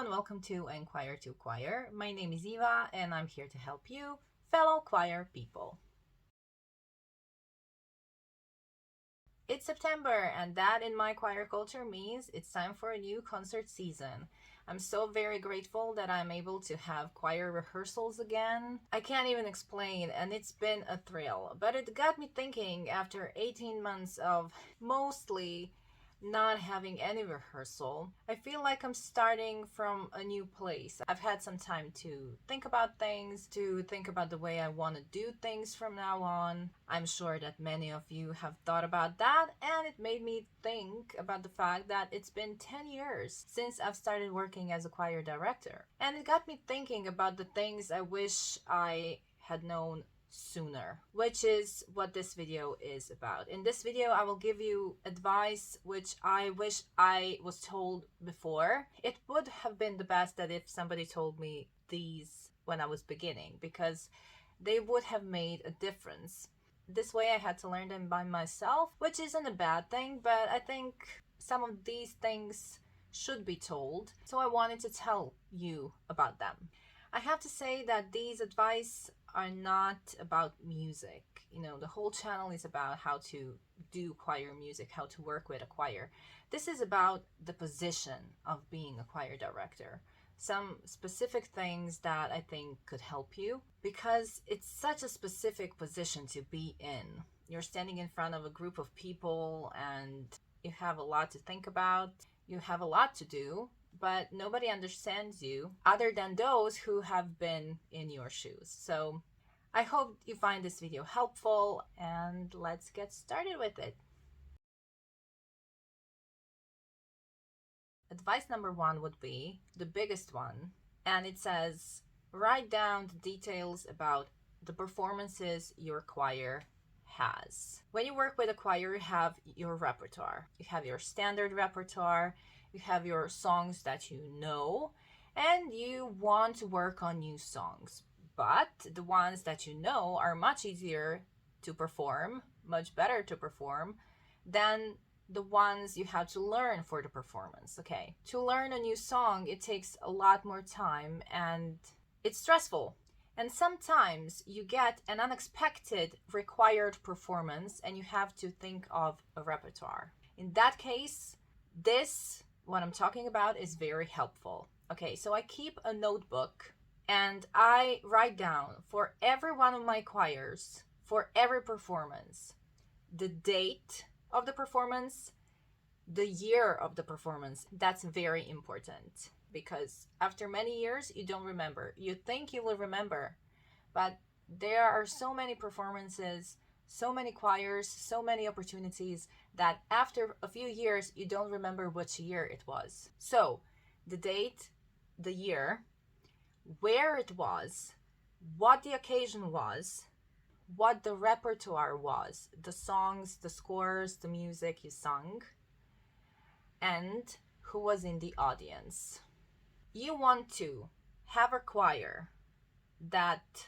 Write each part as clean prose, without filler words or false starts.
everyone, welcome to Enquire to Choir. My name is Eva and I'm here to help you, fellow choir people. It's September and that in my choir culture means it's time for a new concert season. I'm so very grateful that I'm able to have choir rehearsals again. I can't even explain and it's been a thrill, but it got me thinking after 18 months of mostly not having any rehearsal. I feel like I'm starting from a new place. I've had some time to think about things, to think about the way I want to do things from now on. I'm sure that many of you have thought about that, and it made me think about the fact that it's been 10 years since I've started working as a choir director. And it got me thinking about the things I wish I had known sooner, which is what this video is about. In this video, I will give you advice which I wish I was told before. It would have been the best that if somebody told me these when I was beginning, because they would have made a difference. This way I had to learn them by myself, which isn't a bad thing, but I think some of these things should be told, so I wanted to tell you about them. I have to say that these advice are not about music. You know, the whole channel is about how to do choir music, how to work with a choir. This is about the position of being a choir director. Some specific things that I think could help you, because it's such a specific position to be in. You're standing in front of a group of people and you have a lot to think about. You have a lot to do, but nobody understands you other than those who have been in your shoes. So I hope you find this video helpful, and let's get started with it. Advice number one would be the biggest one, and it says, write down the details about the performances your choir has. When you work with a choir, you have your repertoire. You have your standard repertoire, you have your songs that you know, and you want to work on new songs. But the ones that you know are much easier to perform, much better to perform than the ones you have to learn for the performance. Okay, to learn a new song, it takes a lot more time and it's stressful. And sometimes you get an unexpected required performance and you have to think of a repertoire. In that case, what I'm talking about is very helpful. Okay, so I keep a notebook and I write down for every one of my choirs, for every performance, the date of the performance, the year of the performance. That's very important, because after many years, you don't remember. You think you will remember, but there are so many performances, so many choirs, so many opportunities that after a few years, you don't remember which year it was. So the date, the year, where it was, what the occasion was, what the repertoire was, the songs, the scores, the music you sung, and who was in the audience. You want to have a choir that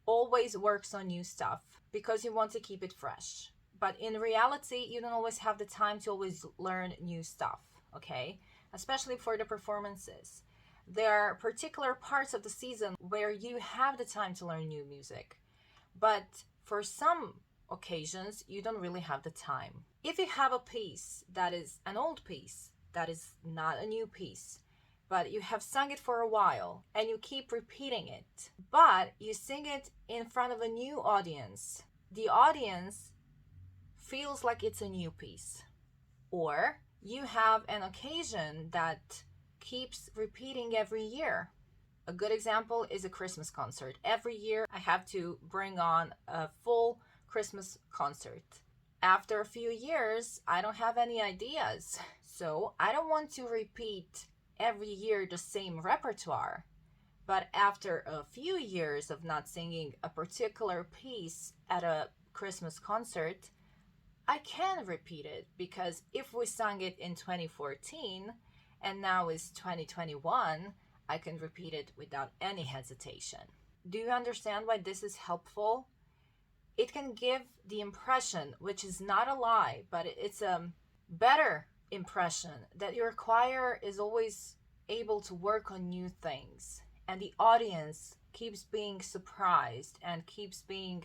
always works on new stuff because you want to keep it fresh. But in reality, you don't always have the time to always learn new stuff, okay? Especially for the performances. There are particular parts of the season where you have the time to learn new music. But for some occasions, you don't really have the time. If you have a piece that is an old piece, that is not a new piece, but you have sung it for a while and you keep repeating it, but you sing it in front of a new audience, the audience feels like it's a new piece. Or you have an occasion that keeps repeating every year. A good example is a Christmas concert. Every year I have to bring on a full Christmas concert. After a few years, I don't have any ideas. So I don't want to repeat every year the same repertoire. But after a few years of not singing a particular piece at a Christmas concert, I can repeat it, because if we sang it in 2014 and now is 2021, I can repeat it without any hesitation. Do you understand why this is helpful? It can give the impression, which is not a lie, but it's a better impression, that your choir is always able to work on new things and the audience keeps being surprised and keeps being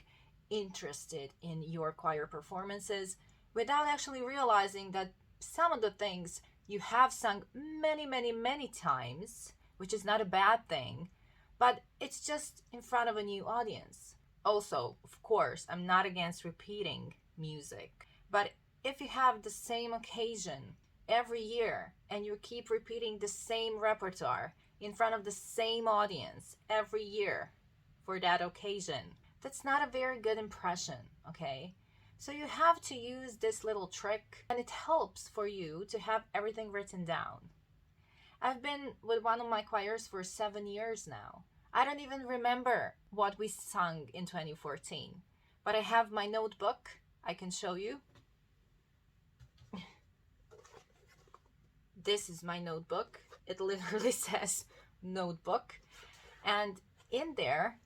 interested in your choir performances without actually realizing that some of the things you have sung many, many, many times, which is not a bad thing, but it's just in front of a new audience. Also, of course, I'm not against repeating music, but if you have the same occasion every year and you keep repeating the same repertoire in front of the same audience every year for that occasion, that's not a very good impression, okay? So you have to use this little trick, and it helps for you to have everything written down. I've been with one of my choirs for 7 years now. I don't even remember what we sung in 2014, but I have my notebook. I can show you. This is my notebook. It literally says notebook. And in there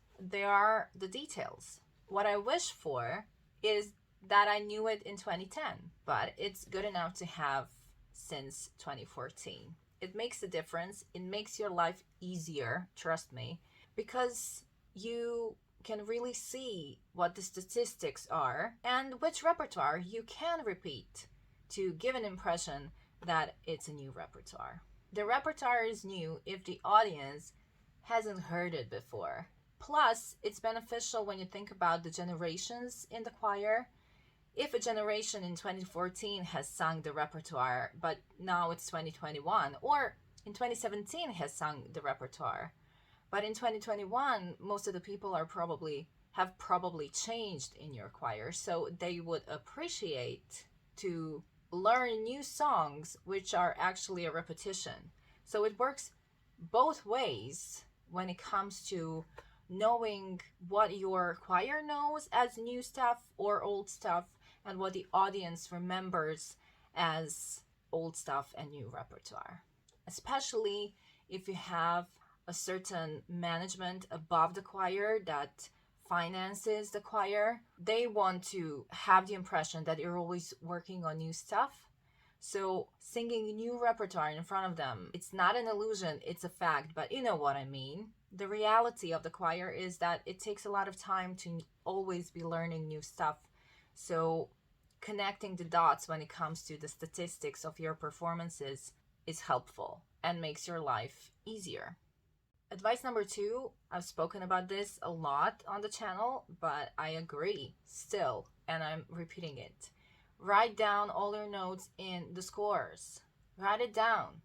are the details. What I wish for is that I knew it in 2010, but it's good enough to have since 2014. It makes a difference. It makes your life easier, trust me, because you can really see what the statistics are and which repertoire you can repeat to give an impression that it's a new repertoire. The repertoire is new if the audience hasn't heard it before. Plus, it's beneficial when you think about the generations in the choir. If a generation in 2014 has sung the repertoire, but now it's 2021, or in 2017 has sung the repertoire, but in 2021, most of the people have probably changed in your choir, so they would appreciate to learn new songs which are actually a repetition. So it works both ways when it comes to knowing what your choir knows as new stuff or old stuff, and what the audience remembers as old stuff and new repertoire. Especially if you have a certain management above the choir that finances the choir, they want to have the impression that you're always working on new stuff. So singing new repertoire in front of them, it's not an illusion, it's a fact, but you know what I mean. The reality of the choir is that it takes a lot of time to always be learning new stuff. So connecting the dots when it comes to the statistics of your performances is helpful and makes your life easier. Advice number 2, I've spoken about this a lot on the channel, but I agree still, and I'm repeating it. Write down all your notes in the scores. Write it down.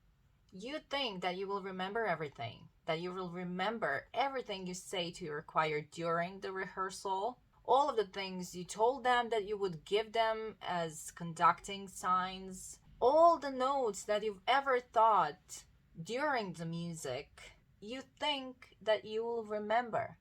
You think that you will remember everything, that you will remember everything you say to your choir during the rehearsal, all of the things you told them that you would give them as conducting signs, all the notes that you've ever thought during the music, you think that you will remember.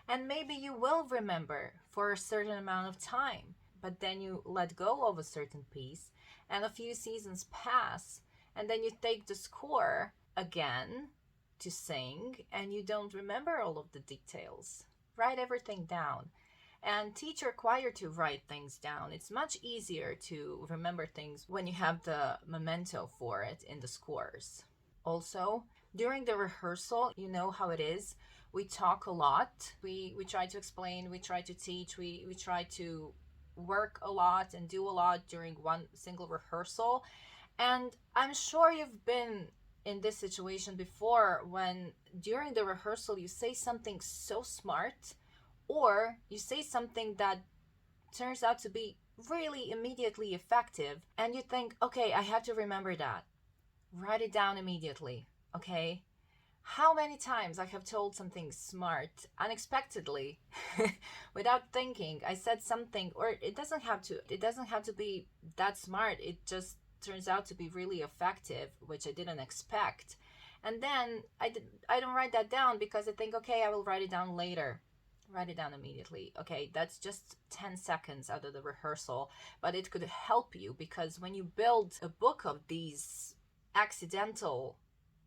And maybe you will remember for a certain amount of time, but then you let go of a certain piece and a few seasons pass, and then you take the score again to sing and you don't remember all of the details. Write everything down and teach your choir to write things down. It's much easier to remember things when you have the memento for it in the scores. Also, during the rehearsal, you know how it is. We talk a lot. We try to explain, we try to teach, we try to work a lot and do a lot during one single rehearsal. And I'm sure you've been in this situation before when during the rehearsal you say something so smart, or you say something that turns out to be really immediately effective, and you think, okay, I have to remember that. Write it down immediately, okay? How many times I have told something smart unexpectedly without thinking. I said something, or it doesn't have to be that smart. It just turns out to be really effective, which I didn't expect. And then I don't write that down because I think, okay, I will write it down later. Write it down immediately. Okay, that's just 10 seconds out of the rehearsal, but it could help you, because when you build a book of these accidental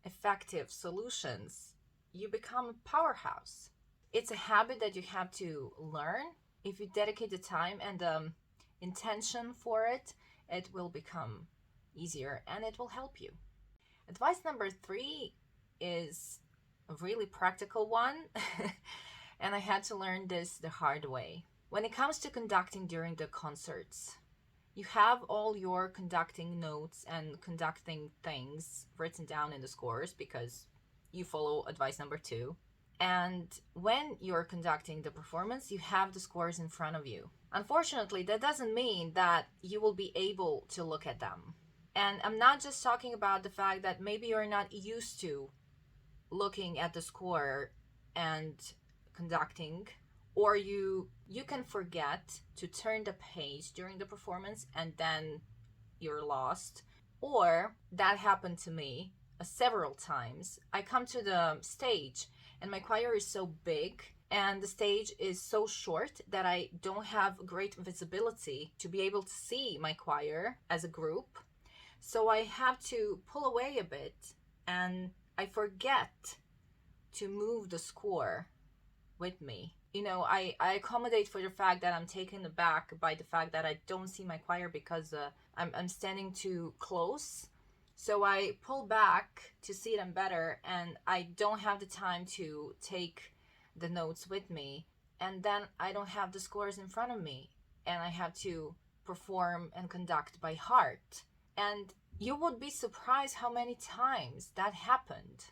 effective solutions, you become a powerhouse. It's a habit that you have to learn. If you dedicate the time and the intention for it, it will become easier and it will help you. Advice number 3 is a really practical one, and I had to learn this the hard way. When it comes to conducting during the concerts, you have all your conducting notes and conducting things written down in the scores because you follow advice number 2. And when you're conducting the performance, you have the scores in front of you. Unfortunately, that doesn't mean that you will be able to look at them. And I'm not just talking about the fact that maybe you're not used to looking at the score and conducting, or you can forget to turn the page during the performance and then you're lost. Or that happened to me several times. I come to the stage and my choir is so big and the stage is so short that I don't have great visibility to be able to see my choir as a group. So I have to pull away a bit and I forget to move the score with me. You know, I accommodate for the fact that I'm taken aback by the fact that I don't see my choir because I'm standing too close. So I pull back to see them better and I don't have the time to take the notes with me. And then I don't have the scores in front of me and I have to perform and conduct by heart. And you would be surprised how many times that happened.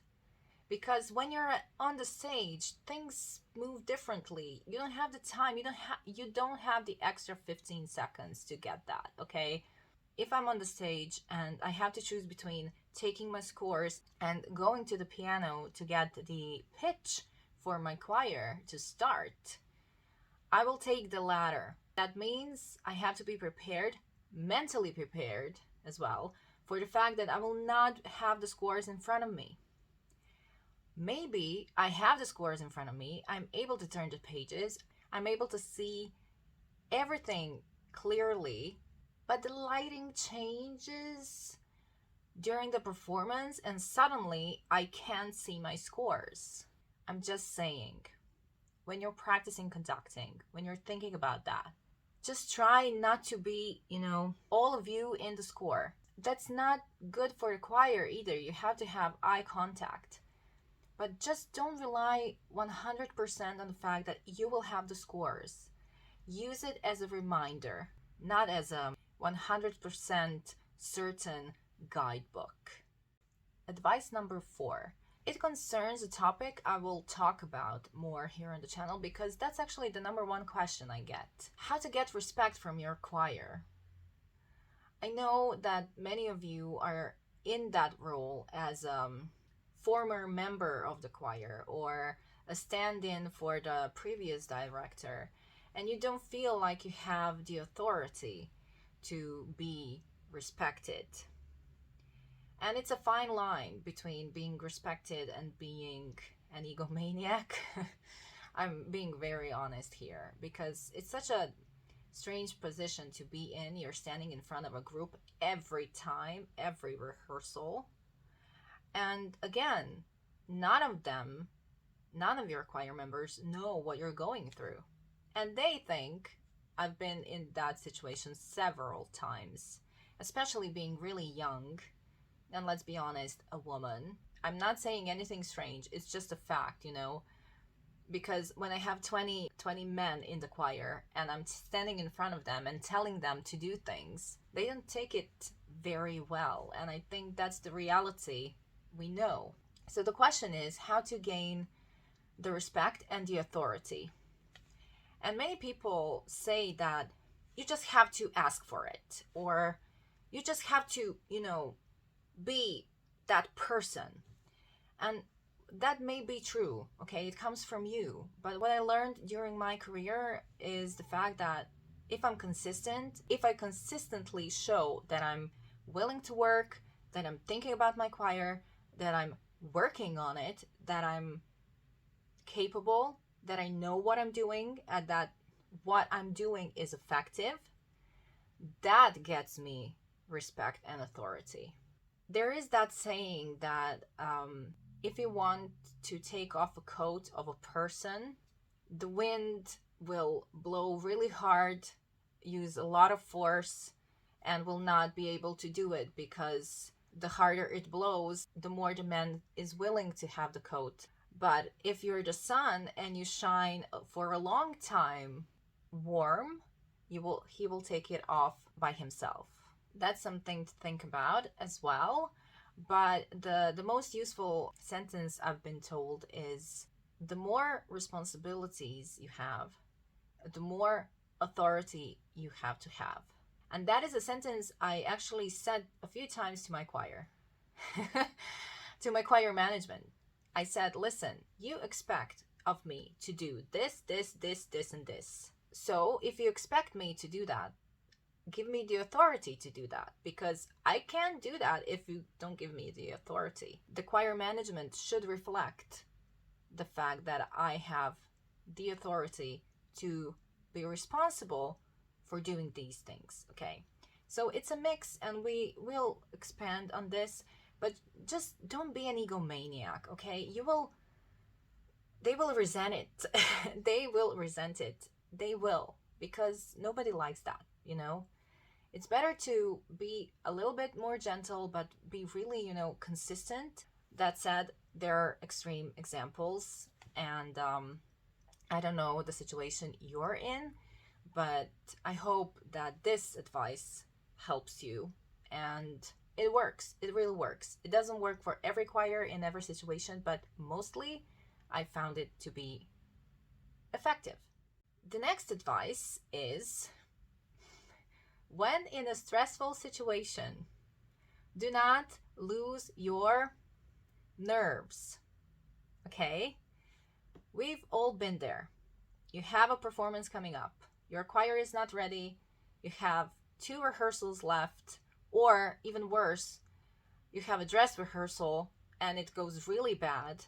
Because when you're on the stage, things move differently. You don't have the time. You don't have the extra 15 seconds to get that, okay? If I'm on the stage and I have to choose between taking my scores and going to the piano to get the pitch for my choir to start, I will take the latter. That means I have to be prepared, mentally prepared as well, for the fact that I will not have the scores in front of me. Maybe I have the scores in front of me, I'm able to turn the pages, I'm able to see everything clearly, but the lighting changes during the performance and suddenly I can't see my scores. I'm just saying, when you're practicing conducting, when you're thinking about that, just try not to be, all of you in the score. That's not good for the choir either. You have to have eye contact. But just don't rely 100% on the fact that you will have the scores. Use it as a reminder, not as a 100% certain guidebook. Advice number 4. It concerns a topic I will talk about more here on the channel because that's actually the number 1 question I get. How to get respect from your choir. I know that many of you are in that role as former member of the choir or a stand-in for the previous director, and you don't feel like you have the authority to be respected. And it's a fine line between being respected and being an egomaniac. I'm being very honest here because it's such a strange position to be in. You're standing in front of a group every time, every rehearsal. And again, none of your choir members know what you're going through. And they think, I've been in that situation several times, especially being really young, and let's be honest, a woman. I'm not saying anything strange, it's just a fact, because when I have 20 men in the choir and I'm standing in front of them and telling them to do things, they don't take it very well. And I think that's the reality we know. So the question is how to gain the respect and the authority. And many people say that you just have to ask for it, or you just have to, be that person. And that may be true, okay? It comes from you. But what I learned during my career is the fact that if I'm consistent, if I consistently show that I'm willing to work, that I'm thinking about my choir, that I'm working on it, that I'm capable, that I know what I'm doing, and that what I'm doing is effective, that gets me respect and authority. There is that saying that if you want to take off a coat of a person, the wind will blow really hard, use a lot of force, and will not be able to do it because the harder it blows, the more the man is willing to have the coat. But if you're the sun and you shine for a long time warm, he will take it off by himself. That's something to think about as well. But the most useful sentence I've been told is, the more responsibilities you have, the more authority you have to have. And that is a sentence I actually said a few times to my choir, to my choir management. I said, listen, you expect of me to do this, and this. So if you expect me to do that, give me the authority to do that, because I can't do that if you don't give me the authority. The choir management should reflect the fact that I have the authority to be responsible for doing these things. Okay, so it's a mix, and we will expand on this, but just don't be an egomaniac. Okay, they will resent it. They will resent it. They will, because nobody likes that, you know. It's better to be a little bit more gentle, but be really, consistent. That said, there are extreme examples, and I don't know the situation you're in, but I hope that this advice helps you, and it works. It really works. It doesn't work for every choir in every situation, but mostly I found it to be effective. The next advice is, when in a stressful situation, do not lose your nerves. Okay? We've all been there. You have a performance coming up. Your choir is not ready. You have 2 rehearsals left, or even worse, you have a dress rehearsal and it goes really bad,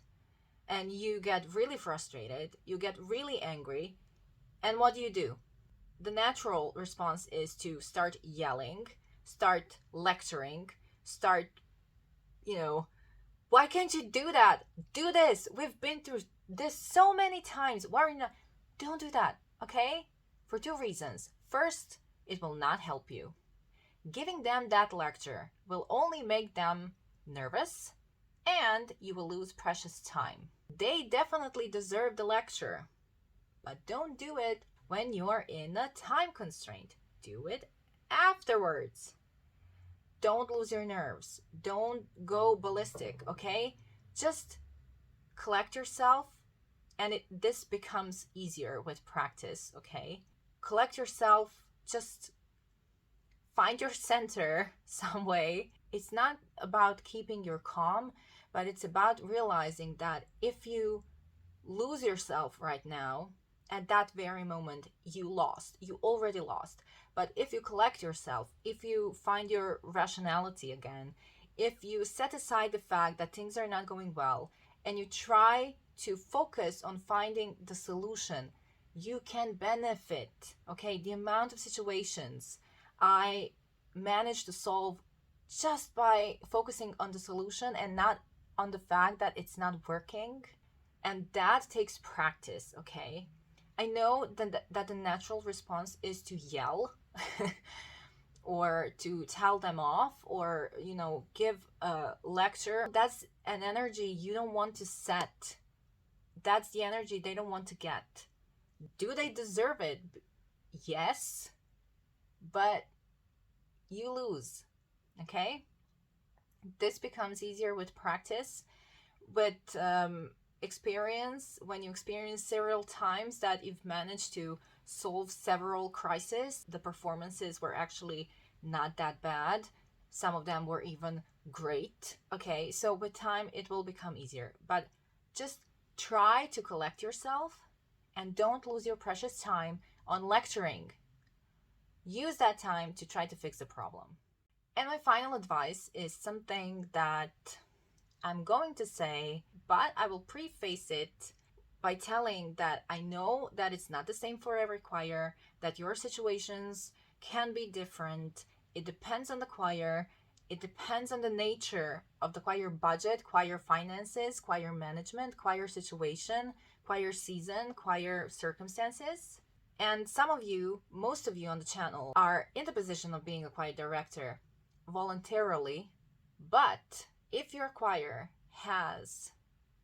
and you get really frustrated, you get really angry, and what do? The natural response is to start yelling, start lecturing, start, why can't you do that? Do this. We've been through this so many times. Why are you not? Don't do that, okay? For 2 reasons. First, it will not help you. Giving them that lecture will only make them nervous, and you will lose precious time. They definitely deserve the lecture, but don't do it when you're in a time constraint. Do it afterwards. Don't lose your nerves. Don't go ballistic, okay? Just collect yourself, and this becomes easier with practice, okay? Collect yourself, just find your center some way. It's not about keeping your calm, but it's about realizing that if you lose yourself right now, at that very moment, you already lost. But if you collect yourself, if you find your rationality again, if you set aside the fact that things are not going well, and you try to focus on finding the solution, you can benefit. Okay, the amount of situations I managed to solve just by focusing on the solution and not on the fact that it's not working, and that takes practice. Okay, I know that the natural response is to yell or to tell them off, or give a lecture. That's an energy you don't want to set. That's the energy they don't want to get. Do they deserve it? Yes, but you lose. Okay, this becomes easier with practice, with experience. When you experience several times that you've managed to solve several crises, the performances were actually not that bad. Some of them were even great. Okay, so with time it will become easier, but just try to collect yourself and don't lose your precious time on lecturing. Use that time to try to fix the problem. And my final advice is something that I'm going to say, but I will preface it by telling that I know that it's not the same for every choir, that your situations can be different. It depends on the choir. It depends on the nature of the choir budget, choir finances, choir management, choir situation, choir season, choir circumstances. And some of you, most of you on the channel, are in the position of being a choir director voluntarily, But if your choir has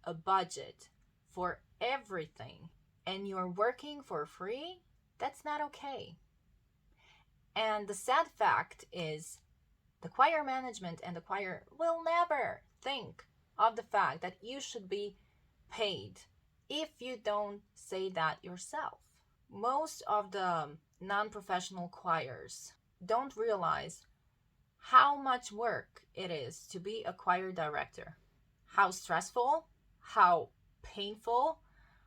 a budget for everything and you're working for free, that's not okay. And the sad fact is the choir management and the choir will never think of the fact that you should be paid if you don't say that yourself. Most of the non-professional choirs don't realize how much work it is to be a choir director. How stressful, how painful,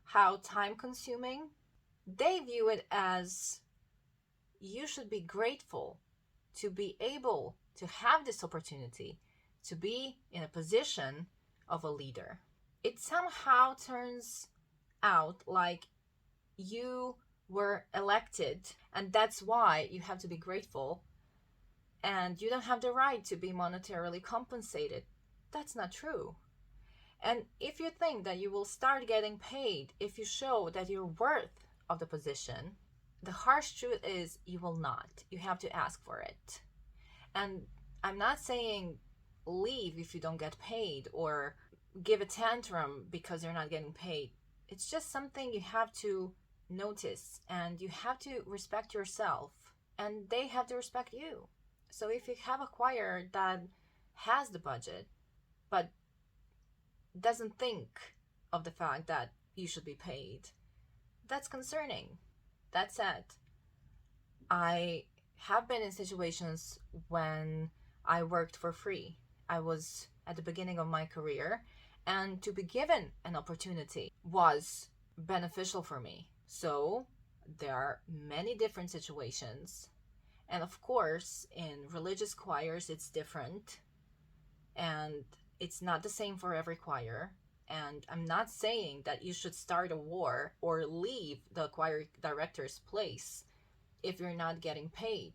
how time-consuming. They view it as you should be grateful to be able to have this opportunity to be in a position of a leader. It somehow turns out like you were elected and that's why you have to be grateful and you don't have the right to be monetarily compensated. That's not true. And if you think that you will start getting paid if you show that you're worth of the position, the harsh truth is you will not. You have to ask for it. And I'm not saying leave if you don't get paid or give a tantrum because you're not getting paid. It's just something you have to notice and you have to respect yourself and they have to respect you. So if you have a choir that has the budget but doesn't think of the fact that you should be paid, that's concerning. That said, I have been in situations when I worked for free. I was at the beginning of my career, and to be given an opportunity was beneficial for me. So there are many different situations. And of course, in religious choirs, it's different. And it's not the same for every choir. And I'm not saying that you should start a war or leave the choir director's place if you're not getting paid.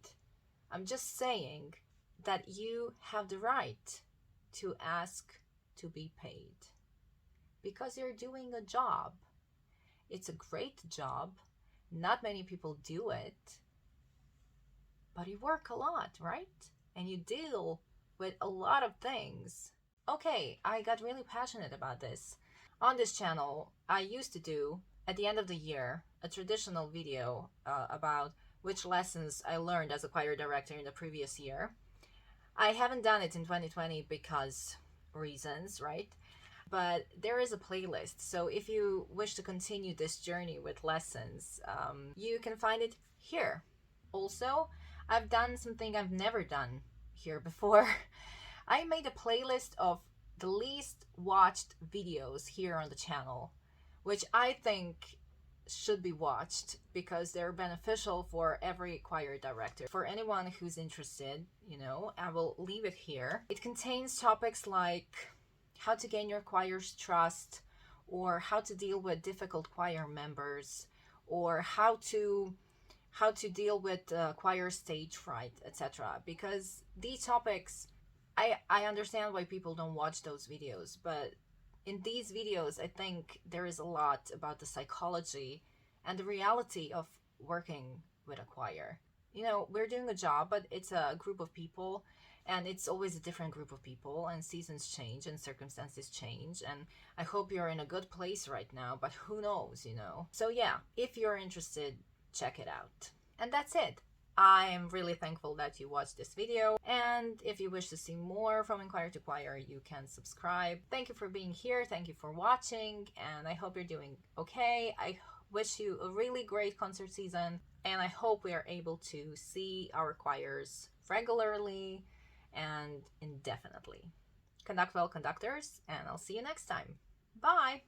I'm just saying that you have the right to ask to be paid because you're doing a job. It's a great job. Not many people do it, but you work a lot, right? And you deal with a lot of things. Okay, I got really passionate about this. On this channel, I used to do, at the end of the year, a traditional video about which lessons I learned as a choir director in the previous year. I haven't done it in 2020 because reasons, right? But there is a playlist, so if you wish to continue this journey with lessons, you can find it here. Also, I've done something I've never done here before. I made a playlist of the least watched videos here on the channel, which I think should be watched because they're beneficial for every choir director. For anyone who's interested, I will leave it here. It contains topics like how to gain your choir's trust, or how to deal with difficult choir members, or how to deal with choir stage fright, etc. Because these topics, I understand why people don't watch those videos, but in these videos, I think there is a lot about the psychology and the reality of working with a choir. We're doing a job, but it's a group of people, and it's always a different group of people, and seasons change and circumstances change, and I hope you're in a good place right now, but who knows, So yeah, if you're interested, check it out. And that's it. I am really thankful that you watched this video, and if you wish to see more from Enquire to Choir, you can subscribe. Thank you for being here, thank you for watching, and I hope you're doing okay. I wish you a really great concert season, and I hope we are able to see our choirs regularly and indefinitely. Conduct well, conductors, and I'll see you next time. Bye!